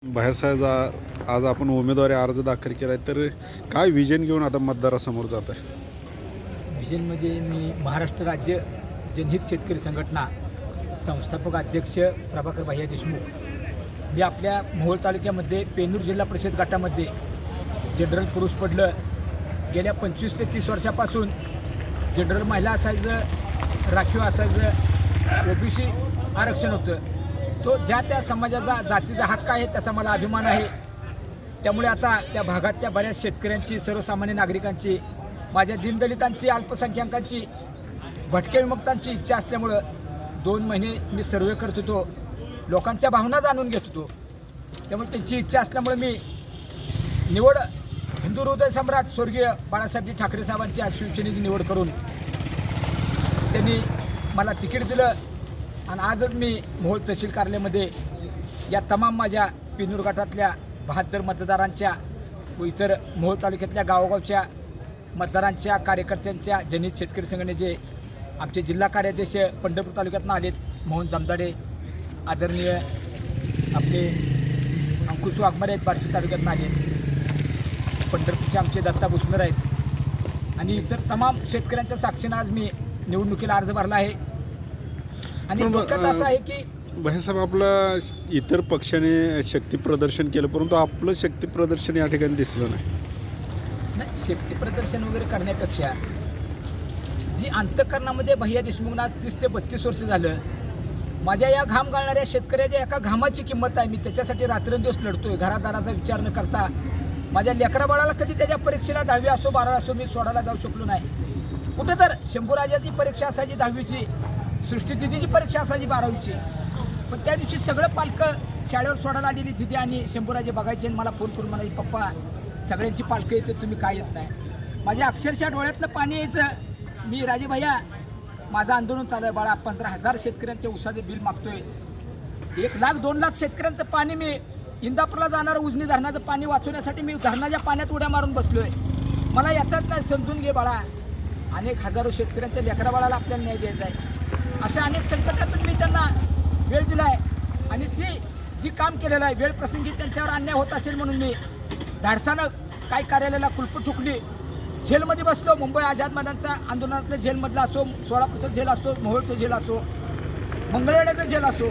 भैयासाहेब आज आपण उमेदवारी अर्ज दाखल केला आहे, तर काय विजन घेऊन आता मतदारासमोर जात आहे? विजन म्हणजे मी महाराष्ट्र राज्य जनहित शेतकरी संघटना संस्थापक अध्यक्ष प्रभाकर भैया देशमुख। मी आपल्या मोहोळ तालुक्यामध्ये पेनूर जिल्हा परिषद गटामध्ये जनरल पुरुष पडलं। गेल्या 25 ते 30 वर्षापासून जनरल महिला असायचं, राखीव असायचं, ओबीसी आरक्षण होतं। तो ज्या त्या समाजाचा जातीचा हक्क आहे, त्याचा मला अभिमान आहे। त्यामुळे आता त्या भागातल्या बऱ्याच शेतकऱ्यांची, सर्वसामान्य नागरिकांची, माझ्या दीनदलितांची, अल्पसंख्याकांची, भटके विमुक्तांची इच्छा असल्यामुळं 2 महिने मी सर्वे करत होतो, लोकांच्या भावना जाणून घेत होतो। त्यामुळे त्यांची इच्छा असल्यामुळे मी निवड हिंदू हृदय सम्राट स्वर्गीय बाळासाहेब ठाकरे साहेबांची आज शिवसेनेची निवड करून त्यांनी मला तिकीट दिलं। आणि आजच मी मोहोळ तहसील कार्यालयामध्ये या तमाम माझ्या पेनूर गटातल्या 72 मतदारांच्या व इतर मोहोळ तालुक्यातल्या गावोगावच्या मतदारांच्या, कार्यकर्त्यांच्या, जनहित शेतकरी संघटनेचे आमचे जिल्हा कार्याध्यक्ष पंढरपूर तालुक्यातून आलेत, मोहन जामदाडे, आदरणीय आपले अंकुश वाघमारे आहेत, बार्शी तालुक्यातून आले, पंढरपूरचे आमचे दत्ता भुसनर आहेत आणि इतर तमाम शेतकऱ्यांच्या साक्षीनं आज मी निवडणुकीला अर्ज भरला आहे। आणि डोक्यात असं आहे की भैयासाहेब, आपला इतर पक्षाने शक्ती प्रदर्शन केलं, परंतु आपलं शक्ती प्रदर्शन या ठिकाणी दिसलं नाही। शक्ती प्रदर्शन वगैरे करण्यापेक्षा जी अंतःकरणामध्ये भैया देशमुखना आज 30 ते 32 वर्ष झालं, माझ्या या घाम गाळणाऱ्या शेतकऱ्याच्या एका घामाची किंमत आहे। मी त्याच्यासाठी रात्रंदिवस लढतोय, घरादाराचा विचार न करता। माझ्या लेकरा बाळाला कधी त्याच्या परीक्षेला 10वी असो 12 असो मी सोडायला जाऊ शकलो नाही। कुठं तर शंभूराजाची परीक्षा असायची 10वीची, सृष्टीदिदीची परीक्षा असायची 12वीची, पण त्या दिवशी सगळं पालकं शाळेवर सोडायला आलेली दिदी आणि शंभूराजे बघायचे आणि मला फोन करून म्हणायचे, पप्पा सगळ्यांची पालकं येते, तुम्ही काय येत नाही? माझ्या अक्षरशः डोळ्यातलं पाणी यायचं। मी राजे भैया, माझं आंदोलन चालू आहे बाळा, 15,000 शेतकऱ्यांच्या ऊसाचे बिल मागतोय, 1 लाख 2 लाख शेतकऱ्यांचं पाणी, मी इंदापूरला जाणारं उजनी धरणाचं पाणी वाचवण्यासाठी मी धरणाच्या पाण्यात उड्या मारून बसलोय। मला याचाच नाही, समजून घे बाळा, अनेक हजारो शेतकऱ्यांच्या लेकरा बाळाला आपल्याला न्याय द्यायचा आहे। अशा अनेक संकटातून मी त्यांना वेळ दिला आहे आणि ती जी काम केलेलं आहे, वेळ प्रसंगी त्यांच्यावर अन्याय होत असेल म्हणून मी धाडसानं काय कार्यालयाला कुलपं ठोकली, जेलमध्ये बसलो। मुंबई आझाद मैदानचा आंदोलनातलं जेलमधलं असो, सोलापूरचं जेल असो, मोहोळचं जेल असो, मंगळवेढ्याचं जेल असो,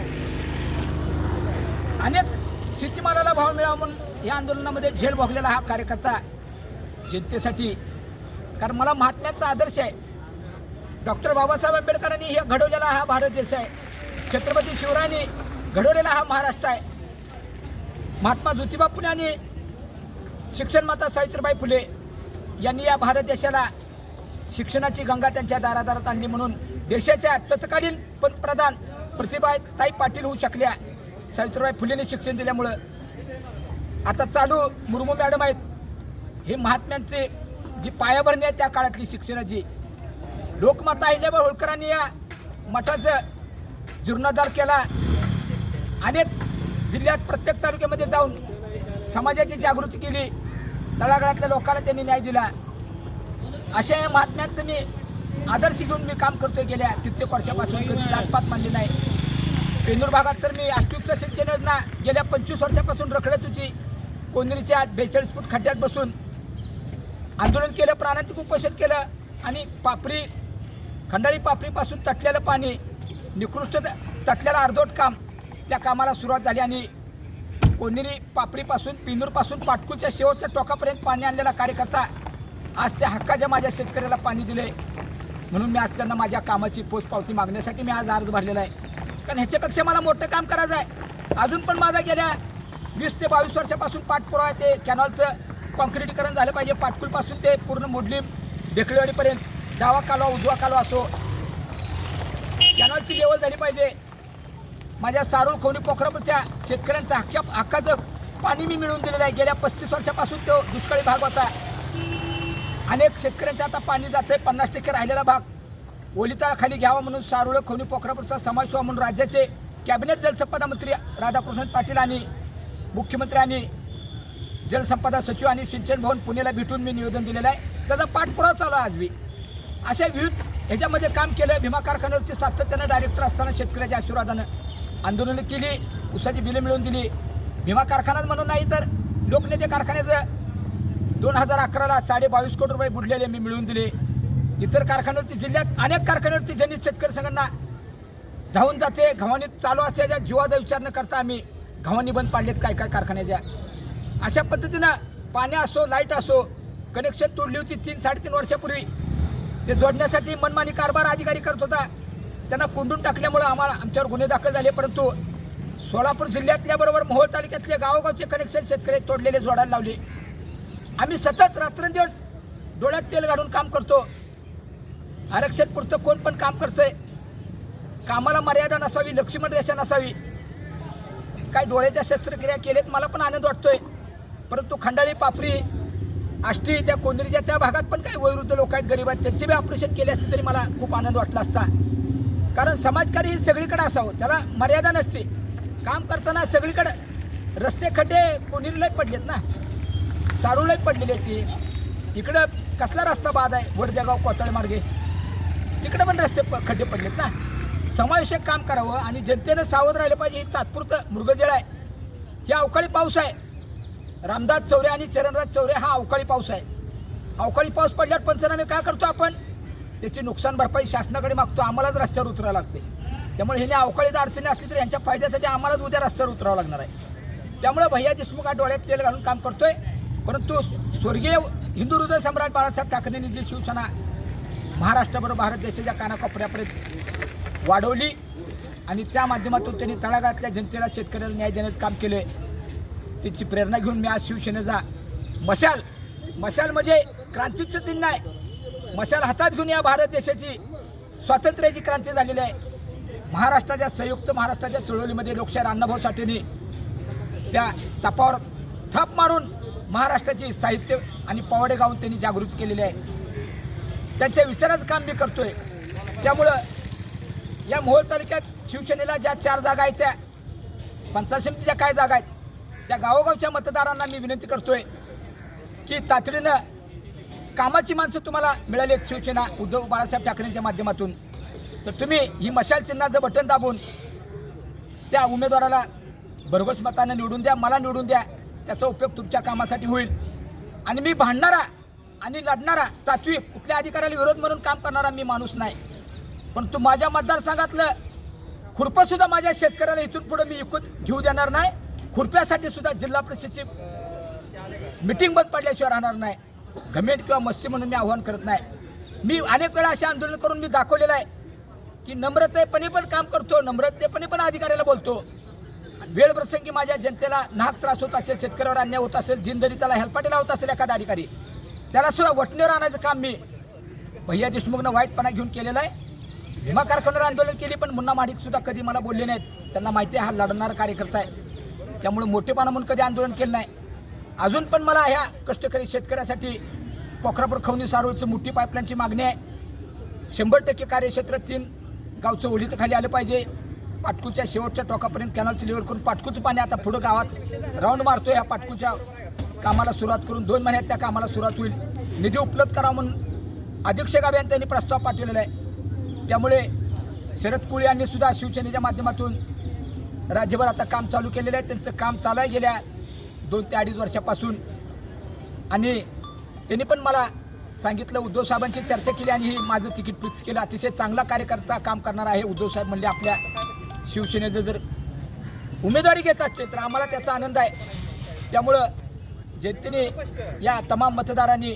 अनेक शेतीमालाला भाव मिळावा म्हणून या आंदोलनामध्ये जेल भोगलेला हा कार्यकर्ता जनतेसाठी, कारण मला महात्म्याचा आदर्श आहे। डॉक्टर बाबासाहेब आंबेडकरांनी हे घडवलेला हा भारत देश आहे, छत्रपती शिवरायांनी घडवलेला हा महाराष्ट्र आहे, महात्मा ज्योतिबा फुले आणि शिक्षणमाता सावित्रीबाई फुले यांनी या भारत देशाला शिक्षणाची गंगा त्यांच्या दारादारात आणली, म्हणून देशाच्या तत्कालीन पंतप्रधान प्रतिभाताई पाटील होऊ शकल्या सावित्रीबाई फुलेंनी शिक्षण दिल्यामुळं। आता चालू मुर्मू मॅडम आहेत, हे महात्म्यांचे जी पायाभरणी आहे त्या काळातली शिक्षणाची। लोकमाता अहिल्याबाई होळकरांनी या मठाचं जीर्णोद्धार केला, अनेक जिल्ह्यात प्रत्येक तालुक्यामध्ये जाऊन समाजाची जागृती केली, तळागाळातल्या लोकांना त्यांनी न्याय दिला। अशा या महात्म्यांचं मी आदर्श घेऊन मी काम करतोय गेल्या कित्येक वर्षापासून, कधी जातपात मानली नाही। पेनूर भागात तर मी अष्टयुक्त सिंचन योजना गेल्या 25 वर्षापासून रखडत होती, कोंदणीच्या 42 फूट खड्ड्यात बसून आंदोलन केलं, प्राणांतिक उपोषण केलं आणि पापरी खंडाळी पापरीपासून तटलेलं पाणी, निकृष्ट तटलेलं अर्धवट काम, त्या कामाला सुरुवात झाली आणि कोंदिरी पापरीपासून, पेनूरपासून पाटकुलच्या शेवटच्या टोकापर्यंत पाणी आणलेला कार्यकर्ता आज त्या हक्काच्या माझ्या शेतकऱ्याला पाणी दिले, म्हणून मी आज त्यांना माझ्या कामाची पोचपावती मागण्यासाठी मी आज अर्ज भरलेला आहे। कारण ह्याच्यापेक्षा मला मोठं काम करायचं आहे। अजून पण माझा गेल्या 20 ते 22 वर्षापासून पाठपुरावा, ते कॅनॉलचं कॉन्क्रिटीकरण झालं पाहिजे, पाटकुलपासून ते पूर्ण मोडलीम ढेकळेवाडीपर्यंत, डावा कालवा उजवा कालवा असो, कॅनॉलची लेवल झाली पाहिजे। माझ्या सारूळ खवणी पोखरापूरच्या शेतकऱ्यांचं हक्काचं पाणी मी मिळवून दिलेलं आहे। गेल्या 35 वर्षापासून तो दुष्काळी भाग होता, अनेक शेतकऱ्यांचं आता पाणी जातं आहे, 50% राहिलेला भाग ओलिताखाली घ्यावा म्हणून सारूळ खवणी पोखरापूरचा समावेश व्हावा म्हणून राज्याचे कॅबिनेट जलसंपदा मंत्री राधाकृष्ण पाटील आणि मुख्यमंत्री आणि जलसंपदा सचिव आणि सिंचन भवन पुण्याला भेटून मी निवेदन दिलेलं आहे, त्याचा पाठपुरावा चालू आहे। आज मी अशा विविध ह्याच्यामध्ये काम केलं। भीमा कारखान्यावरची सातत्यानं डायरेक्टर असताना शेतकऱ्याच्या आशीर्वादानं आंदोलनं केली, ऊसाची बिलं मिळवून दिली, भीमा कारखानाच म्हणून नाही तर लोकनेते कारखान्याचं 2011ला 22.5 कोटी रुपये बुडलेले मी मिळवून दिले. इतर कारखान्यावरती जिल्ह्यात अनेक कारखान्यावरती ज्यांनी शेतकरी संघटना धावून जाते, घावानी चालू असल्याच्या जीवाचा विचार न करता आम्ही घावानी बंद पाडलेत काय कारखान्याच्या. अशा पद्धतीनं पाणी असो, लाईट असो, कनेक्शन तोडली होती 3-3.5 वर्षापूर्वी. ते जोडण्यासाठी मनमानी कारभार अधिकारी करत होता. त्यांना कोंडून टाकल्यामुळं आमच्यावर गुन्हे दाखल झाले. परंतु सोलापूर जिल्ह्यातल्याबरोबर मोहोळ तालुक्यातले गावोगावचे कनेक्शन शेतकरी तोडलेले जोडायला लावले. आम्ही सतत रात्रंदिवस डोळ्यात तेल घालून काम करतो. आरक्षण पुरतं कोण पण काम करतंय. कामाला मर्यादा नसावी, लक्ष्मण रेषा नसावी. काय डोळ्याच्या शस्त्रक्रिया केलेत, मला पण आनंद वाटतोय. परंतु खंडाळी, पापरी, आष्टी, त्या कोंदरीच्या त्या भागात पण काही वयोवृद्ध लोक आहेत, गरीब आहेत, त्यांचे बी ऑपरेशन केले असते तरी मला खूप आनंद वाटला असता. कारण समाजकार्य हे सगळीकडे असावं, त्याला मर्यादा नसते. काम करताना सगळीकडे रस्ते खड्डे कोणीलाही पडलेत ना, सारूलाही पडलेले ती. इकडं कसला रस्ता बाद आहे, वडदेगाव कोतळ मार्गे, तिकडं पण रस्ते खड्डे पडलेत ना. समावेशक काम करावं आणि जनतेनं सावध राहिलं पाहिजे. ही तात्पुरतं मृगजळ आहे. हे अवकाळी पाऊस आहे. रामदास चौरे आणि चरणराज चौरे हा अवकाळी पाऊस आहे. अवकाळी पाऊस पडल्यावर पंचनामे काय करतो आपण? त्याची नुकसान भरपाई शासनाकडे मागतो. आम्हालाच रस्त्यावर उतरावं लागते. त्यामुळे ह्याने अवकाळीत अडचणी असली तरी यांच्या फायद्यासाठी आम्हालाच उद्या रस्त्यावर उतरावं लागणार आहे. त्यामुळे भैया देशमुख हा डोळ्यात तेल घालून काम करतोय. परंतु स्वर्गीय हिंदू हृदय सम्राट बाळासाहेब ठाकरेंनी जी शिवसेना महाराष्ट्राबरोबर भारत देशाच्या कानाकोपऱ्यापर्यंत वाढवली आणि त्या माध्यमातून त्यांनी तळागाळातल्या जनतेला, शेतकऱ्याला न्याय देण्याचं काम केलं. त्यांची प्रेरणा घेऊन मी आज शिवसेनेचा मशाल म्हणजे क्रांतीचं चिन्ह आहे. मशाल हातात घेऊन या भारत देशाची स्वातंत्र्याची क्रांती झालेली आहे. महाराष्ट्राच्या संयुक्त महाराष्ट्राच्या चळवळीमध्ये लोकशाहीर अण्णाभाऊ साठेंनी त्या तापावर थाप मारून महाराष्ट्राची साहित्य आणि पोवाडे गाऊन त्यांनी जागृती केलेली आहे. त्यांच्या विचाराचं काम मी करतोय. त्यामुळं या मोहोळ तालुक्यात शिवसेनेला ज्या 4 जागा आहेत, त्या पंचायत समितीच्या काय जागा आहेत, त्या गावोगावच्या मतदारांना मी विनंती करतोय की तातडीनं कामाची माणसं तुम्हाला मिळाली आहेत शिवसेना उद्धव बाळासाहेब ठाकरेंच्या माध्यमातून, तर तुम्ही ही मशाल चिन्हाचं बटन दाबून त्या उमेदवाराला भरघोस मतानं निवडून द्या, मला निवडून द्या. त्याचा उपयोग तुमच्या कामासाठी होईल. आणि मी भांडणारा आणि लढणारा, तात्विक कुठल्या अधिकाऱ्याला विरोध म्हणून काम करणारा मी माणूस नाही. पण तू माझ्या मतदारसंघातलं खुरपंसुद्धा माझ्या शेतकऱ्याला इथून पुढे मी विकत घेऊ देणार नाही. खुरप्यासाठी सुद्धा जिल्हा परिषदेची मिटिंग बंद पडल्याशिवाय राहणार नाही. घमेंट किंवा मस्ती म्हणून मी आव्हान करत नाही. मी अनेक वेळा असे आंदोलन करून मी दाखवलेलं आहे की नम्रतेपणे पण काम करतो, नम्रतेपणे पण अधिकाऱ्याला बोलतो. वेळ प्रसंगी माझ्या जनतेला नाहक त्रास होत असेल, शेतकऱ्यावर अन्याय होत असेल, दिनदलिताला हेलपाटेला होत असेल एखादा अधिकारी, त्याला सुद्धा वटणीवर आणायचं काम मी भैया देशमुखनं वाईटपणा घेऊन केलेलं आहे. भीमा कारखान्यावर आंदोलन केली पण मुन्ना माडिक सुद्धा कधी मला बोलले नाहीत. त्यांना माहिती आहे हा लढणारा कार्यकर्ता आहे. त्यामुळे मोठेपणा म्हणून कधी आंदोलन केलं नाही. अजून पण मला ह्या कष्टकरी शेतकऱ्यासाठी पोखरापूर खवणी सारोळचं मोठी पाईपलाईनची मागणी आहे. 100% कार्यक्षेत्र 3 गावचं ओलीत खाली आलं पाहिजे. पाटकुच्या शेवटच्या टोकापर्यंत कॅनलची लेवल करून पाटकुचं पाणी आता पुढं गावात राऊंड मारतोय. ह्या पाटकुच्या कामाला सुरुवात करून 2 महिन्यात त्या कामाला सुरुवात होईल. निधी उपलब्ध करावा म्हणून अध्यक्ष गावे यांनी त्यांनी प्रस्ताव पाठवलेला आहे. त्यामुळे शरद कुळे यांनी सुद्धा शिवसेनेच्या माध्यमातून राज्यभर आता काम चालू केलेलं आहे. त्यांचं काम चालू आहे गेल्या 2 ते 2.5 वर्षापासून. आणि त्यांनी पण मला सांगितलं, उद्धव साहेबांची चर्चा केली आणि माझं तिकीट फिक्स केलं. अतिशय चांगला कार्यकर्ता काम करणार आहे उद्धव साहेब म्हणले. आपल्या शिवसेनेचं जर उमेदवारी घेत असेल तर आम्हाला त्याचा आनंद आहे. त्यामुळं जनतेने, या तमाम मतदारांनी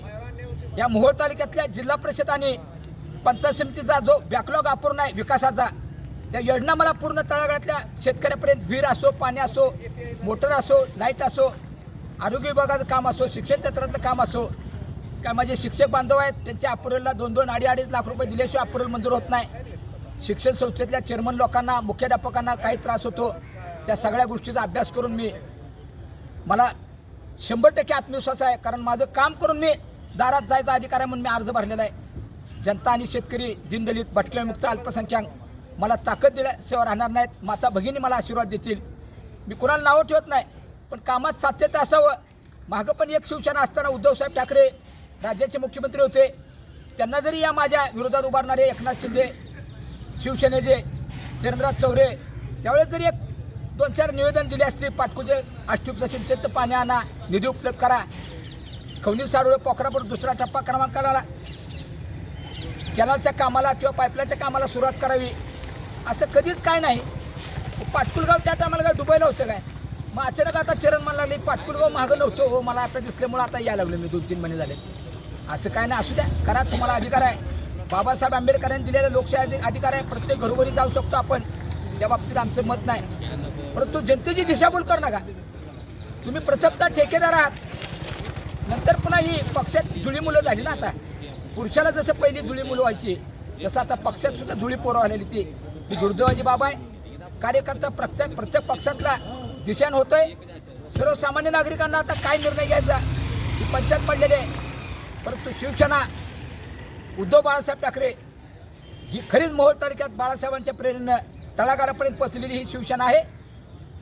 या मोहोळ तालुक्यातल्या जिल्हा परिषद आणि पंचायत समितीचा जो बॅकलॉग अपूर्ण आहे विकासाचा, त्या योजना मला पूर्ण तळागाळातल्या शेतकऱ्यापर्यंत, विहीर असो, पाणी असो, मोटर असो, लाईट असो, आरोग्य विभागाचं काम असो, शिक्षण क्षेत्रातलं काम असो, काय माझे शिक्षक बांधव आहेत त्यांच्या अप्रुव्हलला 2-2, 2.5 लाख रुपये दिल्याशिवाय अप्रुव्हल मंजूर होत नाही. शिक्षण संस्थेतल्या चेअरमन लोकांना, मुख्याध्यापकांना काही त्रास होतो. त्या सगळ्या गोष्टीचा अभ्यास करून मला 100% आत्मविश्वास आहे. कारण माझं काम करून मी दारात जायचा अधिकार आहे म्हणून मी अर्ज भरलेला आहे. जनता आणि शेतकरी, दीनदलित, भटके विमुक्त, अल्पसंख्याक मला ताकद दिल्याशिवाय राहणार नाहीत. माता भगिनी मला आशीर्वाद देतील. मी कोणाला नावं ठेवत नाही, पण कामात सातत्य असावं. मागं पण एक शिवसेना असताना उद्धवसाहेब ठाकरे राज्याचे मुख्यमंत्री होते. त्यांना जरी या माझ्या विरोधात उभारणारे एकनाथ शिंदे, शिवसेनेचे चरणराज चौरे, त्यावेळेस जरी एक 2-4 निवेदन दिले असते. पाटकुचे अष्टूपचं सिंचनचं पाणी आणा, निधी उपलब्ध करा, खवणी सारोळे पोखरापूर दुसरा टप्पा क्रमांकाला कॅनलच्या कामाला किंवा पाईपलाईनच्या कामाला सुरुवात करावी. असं कधीच काय नाही. पाटकुलगाव त्या टायमाला काय डुबायला होतं काय? मग अचानक आता चरण म्हणायला लागले पाटकुलगाव मागं नव्हतं हो, मला आता दिसल्यामुळं आता यायला लागलं मी 2-3 महिने झाले. असं काय नाही, असू द्या, करा, तुम्हाला अधिकार आहे. बाबासाहेब आंबेडकरांनी दिलेला लोकशाही अधिकार आहे. प्रत्येक घरोघरी जाऊ शकतो आपण, त्या बाबतीत आमचं मत नाही. परंतु जनतेची दिशाभूल करू नका. तुम्ही प्रथमतः ठेकेदार आहात, नंतर पुन्हा ही पक्षात जुळी मुलं झाली ना. आता पुरुषाला जसं पहिली जुळी मुलं व्हायची तसं आता पक्षात सुद्धा जुळी पोरं आलेली. ती दुर्दैवाची बाब आहे. कार्यकर्ता प्रत्येक पक्षातला दिशान होतोय. सर्वसामान्य नागरिकांना आता काय निर्णय घ्यायचा ही पंचायत पडलेली आहे. परंतु शिवसेना उद्धव बाळासाहेब ठाकरे ही खरीच मोहोळ तालुक्यात बाळासाहेबांच्या प्रेरणेनं तळागाळापर्यंत पोचलेली ही शिवसेना आहे.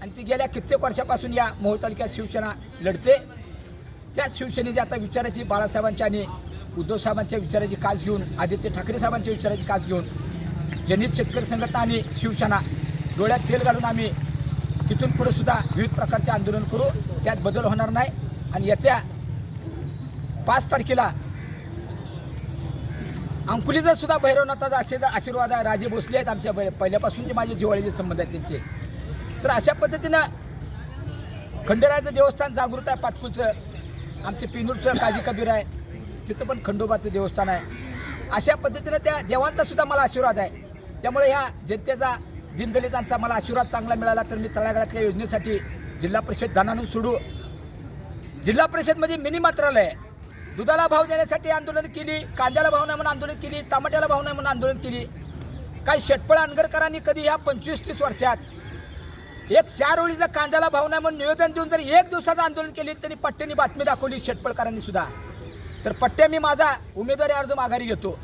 आणि ती गेल्या कित्येक वर्षापासून या मोहोळ तालुक्यात शिवसेना लढते. त्या शिवसेनेची आता विचाराची बाळासाहेबांच्या आणि उद्धव साहेबांच्या विचाराची कास घेऊन, आदित्य ठाकरे साहेबांच्या विचाराची कास घेऊन जनहित शेतकरी संघटना आणि शिवसेना डोळ्यात तेल घालून आम्ही तिथून पुढे सुद्धा विविध प्रकारचे आंदोलन करू. त्यात बदल होणार नाही. आणि येत्या 5 तारखेला अंकुलीचा सुद्धा भैरवनाथाचा आशीर्वाद आहे. राजे भोसले आहेत आमच्या पहिल्यापासून जे माझे जिव्हाळीचे संबंध आहेत त्यांचे. तर अशा पद्धतीनं खंडेरायाचं देवस्थान जागृत आहे. पाटकुलचं आमचे पिनूरचं काजी कबीर आहे, तिथं पण खंडोबाचं देवस्थान आहे. अशा पद्धतीनं त्या देवांचा सुद्धा मला आशीर्वाद आहे. त्यामुळे ह्या जनतेचा, दीनदलितांचा मला आशीर्वाद चांगला मिळाला तर मी तळागाळातल्या योजनेसाठी जिल्हा परिषद दानानून सोडू. जिल्हा परिषदमध्ये मिनी मंत्रालय आहे. दुधाला भाव देण्यासाठी आंदोलन केली, कांद्याला भाव नाही म्हणून आंदोलन केली, टमाट्याला भाव नाही म्हणून आंदोलन केली. काही शेटपळ अनगरकरांनी कधी ह्या 25-30 वर्षात एक 4 ओळीचा कांद्याला भाव नाही म्हणून निवेदन देऊन जर 1 दिवसाचं आंदोलन केली त्यांनी पट्ट्यानी बातमी दाखवली शेटपळकरांनी सुद्धा. तर पट्ट्या मी माझा उमेदवारी अर्ज माघारी घेतो.